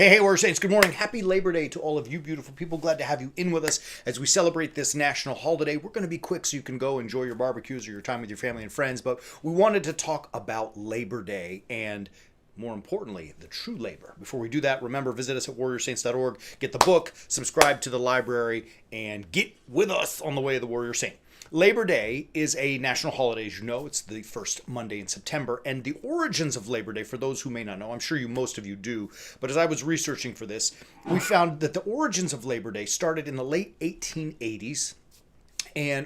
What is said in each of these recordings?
Hey, Warrior Saints, good morning. Happy Labor Day to all of you beautiful people. Glad to have you in with us as we celebrate this national holiday. We're going to be quick so you can go enjoy your barbecues or your time with your family and friends, but we wanted to talk about Labor Day and, more importantly, the true labor. Before we do that, remember, visit us at warriorsaints.org, get the book, subscribe to the library, and get with us on the way of the Warrior Saint. Labor Day is a national holiday, as you know. It's the first Monday in September. And the origins of Labor Day, for those who may not know, I'm sure most of you do, but as I was researching for this, we found that the origins of Labor Day started in the late 1880s,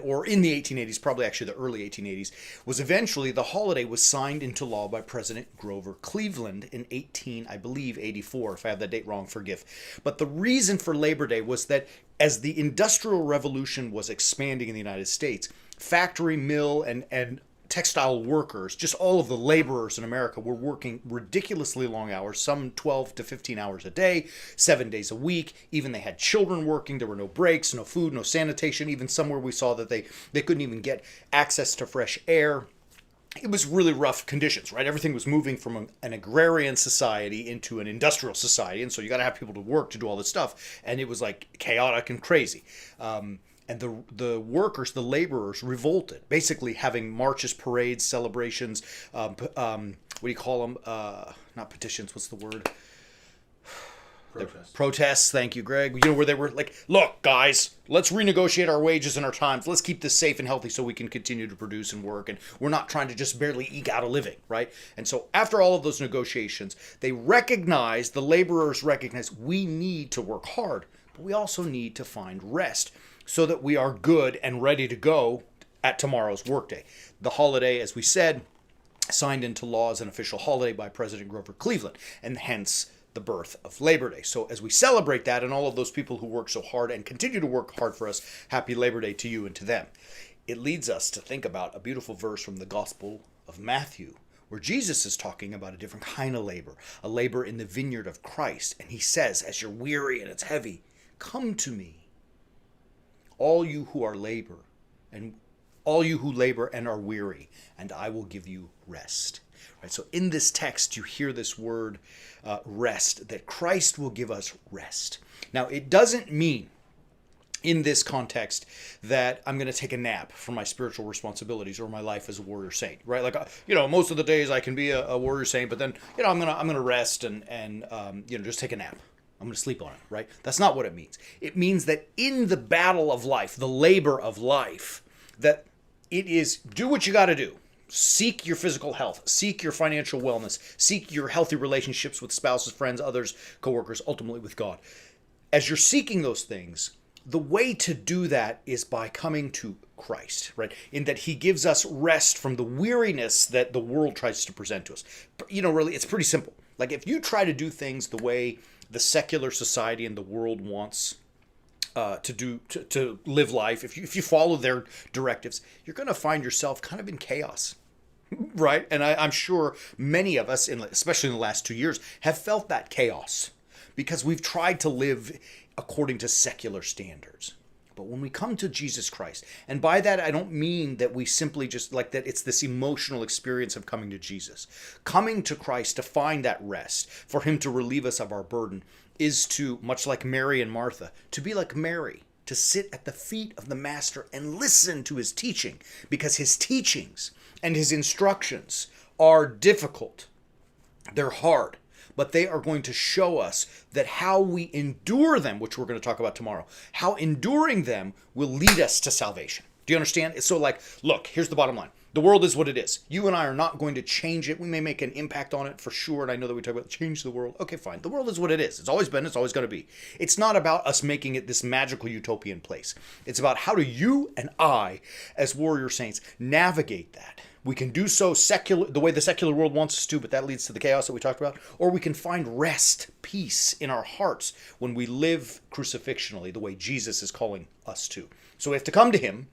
or in the 1880s, probably actually the early 1880s, was eventually the holiday was signed into law by President Grover Cleveland in 84. If I have that date wrong, forgive. But the reason for Labor Day was that as the Industrial Revolution was expanding in the United States, factory, mill, and textile workers, just all of the laborers in America, were working ridiculously long hours, some 12 to 15 hours a day, 7 days a week. Even they had children working. There were no breaks, no food, no sanitation. Even somewhere we saw that they couldn't even get access to fresh air. It was really rough conditions, right? Everything was moving from an agrarian society into an industrial society. And so you got to have people to work to do all this stuff. And it was like chaotic and crazy. And the workers, the laborers, revolted, basically having marches, parades, celebrations. What do you call them? Not petitions. What's the word? Protests. Thank you, Greg. You know, where they were like, look, guys, let's renegotiate our wages and our times. Let's keep this safe and healthy so we can continue to produce and work. And we're not trying to just barely eke out a living, right? And so after all of those negotiations, the laborers recognized we need to work hard, but we also need to find rest so that we are good and ready to go at tomorrow's workday. The holiday, as we said, signed into law as an official holiday by President Grover Cleveland, and hence the birth of Labor Day. So as we celebrate that and all of those people who work so hard and continue to work hard for us, happy Labor Day to you and to them. It leads us to think about a beautiful verse from the Gospel of Matthew, where Jesus is talking about a different kind of labor, a labor in the vineyard of Christ. And he says, as you're weary and it's heavy, come to me, all you who labor and are weary, and I will give you rest. Right? So in this text, you hear this word rest, that Christ will give us rest. Now, it doesn't mean in this context that I'm going to take a nap from my spiritual responsibilities or my life as a warrior saint, right? Like, most of the days I can be a warrior saint, but then, I'm going to rest and just take a nap. I'm going to sleep on it, right? That's not what it means. It means that in the battle of life, the labor of life, that it is do what you got to do. Seek your physical health, seek your financial wellness, seek your healthy relationships with spouses, friends, others, coworkers, ultimately with God. As you're seeking those things, the way to do that is by coming to Christ, right? In that he gives us rest from the weariness that the world tries to present to us. Really, it's pretty simple. Like if you try to do things the way the secular society and the world wants to live life, if you follow their directives, you're going to find yourself kind of in chaos, right? And I'm sure many of us, especially in the last 2 years, have felt that chaos because we've tried to live according to secular standards. But when we come to Jesus Christ, and by that I don't mean that we simply just like that it's this emotional experience of coming to Jesus. Coming to Christ to find that rest, for him to relieve us of our burden, is to, much like Mary and Martha, to be like Mary, to sit at the feet of the Master and listen to his teaching, because his teachings and his instructions are difficult. They're hard. But they are going to show us that how we endure them, which we're going to talk about tomorrow, how enduring them will lead us to salvation. Do you understand? It's so look, here's the bottom line. The world is what it is. You and I are not going to change it. We may make an impact on it for sure. And I know that we talk about change the world. Okay, fine. The world is what it is. It's always been. It's always going to be. It's not about us making it this magical utopian place. It's about how do you and I, as warrior saints, navigate that. We can do so the way the secular world wants us to, but that leads to the chaos that we talked about. Or we can find rest, peace in our hearts when we live crucifixionally, the way Jesus is calling us to. So we have to come to him,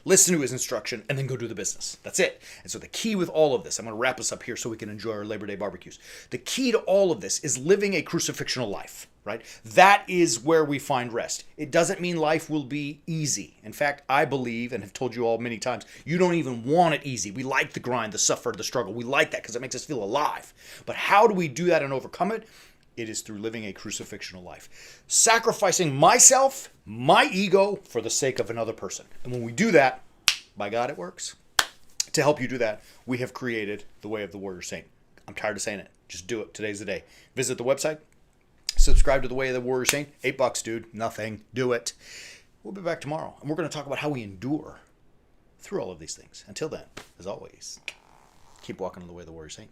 listen to his instruction, and then go do the business. That's it. And so the key with all of this, I'm going to wrap us up here so we can enjoy our Labor Day barbecues. The key to all of this is living a crucifixional life, right? That is where we find rest. It doesn't mean life will be easy. In fact, I believe, and have told you all many times, you don't even want it easy. We like the grind, the suffer, the struggle. We like that because it makes us feel alive. But how do we do that and overcome it? It is through living a crucifixional life, sacrificing myself, my ego, for the sake of another person. And when we do that, by God, it works. To help you do that, we have created the Way of the Warrior Saint. I'm tired of saying it. Just do it. Today's the day. Visit the website. Subscribe to the Way of the Warrior Saint. $8, dude. Nothing. Do it. We'll be back tomorrow, and we're going to talk about how we endure through all of these things. Until then, as always, keep walking on the Way of the Warrior Saint.